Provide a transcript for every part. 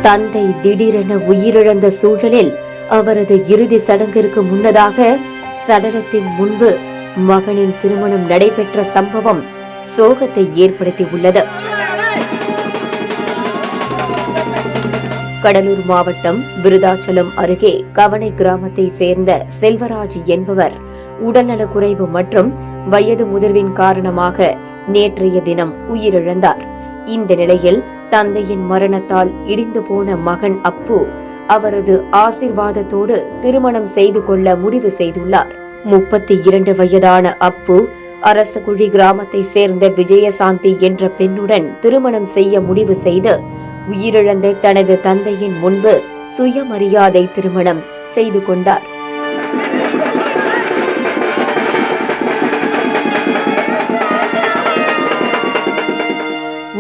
தந்தை திடீரென உயிரிழந்த சூழலில் அவரது இறுதி சடங்கிற்கு முன்னதாக சடலத்தின் முன்பு மகனின் திருமணம் நடைபெற்ற சம்பவம் சோகத்தை ஏற்படுத்தியுள்ளது. கடலூர் மாவட்டம் விருதாச்சலம் அருகே கவனை கிராமத்தை சேர்ந்த செல்வராஜ் என்பவர் உடல்நலக்குறைவு மற்றும் வயது முதிர்வின் காரணமாக நேற்றைய தினம் உயிரிழந்தார். இந்த நிலையில் தந்தையின் மரணத்தால் இடிந்து போன மகன் அப்பு அவரது ஆசீர்வாதத்தோடு திருமணம் செய்து கொள்ள முடிவு செய்துள்ளார். 32 வயதான அப்பு அரசகுழி கிராமத்தை சேர்ந்த விஜயசாந்தி என்ற பெண்ணுடன் திருமணம் செய்ய முடிவு செய்து உயிரிழந்த தனது தந்தையின் முன்பு சுயமரியாதை திருமணம் செய்து கொண்டார்.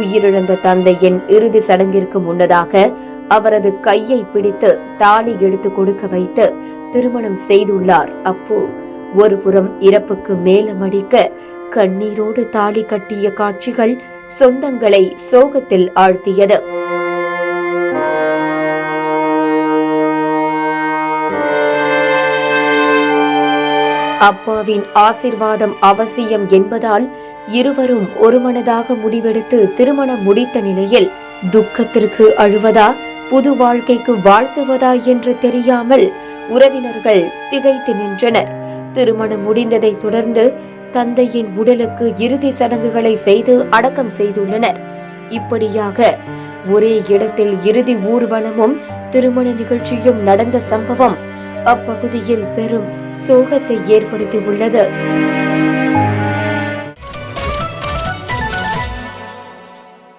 உயிரிழந்த தந்தையின் இறுதி சடங்கிற்கு முன்னதாக அவரது கையை பிடித்து தாலி எடுத்து கொடுக்க வைத்து திருமணம் செய்துள்ளார் அப்பு. ஒருபுறம் இறப்புக்கு மேலமடிக்க கண்ணீரோடு தாலி கட்டிய காட்சிகள் சொந்தங்களை சோகத்தில் ஆழ்த்தியது. அப்பாவின் ஆசிர்வாதம் அவசியம் என்பதால் இருவரும் ஒருமனதாக முடிவெடுத்து திருமணம் முடித்த நிலையில் துக்கத்திற்கு அழுவதா புது வாழ்க்கைக்கு வாழ்த்துவதா என்று தெரியாமல் உறவினர்கள் திகைத்து நின்றனர். திருமணம் முடிந்ததை தொடர்ந்து தந்தையின் உடலுக்கு இறுதி சடங்குகளை செய்து அடக்கம் செய்துள்ளனர். இப்படியாக ஒரே இடத்தில் இறுதி ஊர்வலமும் திருமண நிகழ்ச்சியும் நடந்த சம்பவம் அப்பகுதியில் பெரும் சோகத்தை ஏற்படுத்தியுள்ளது.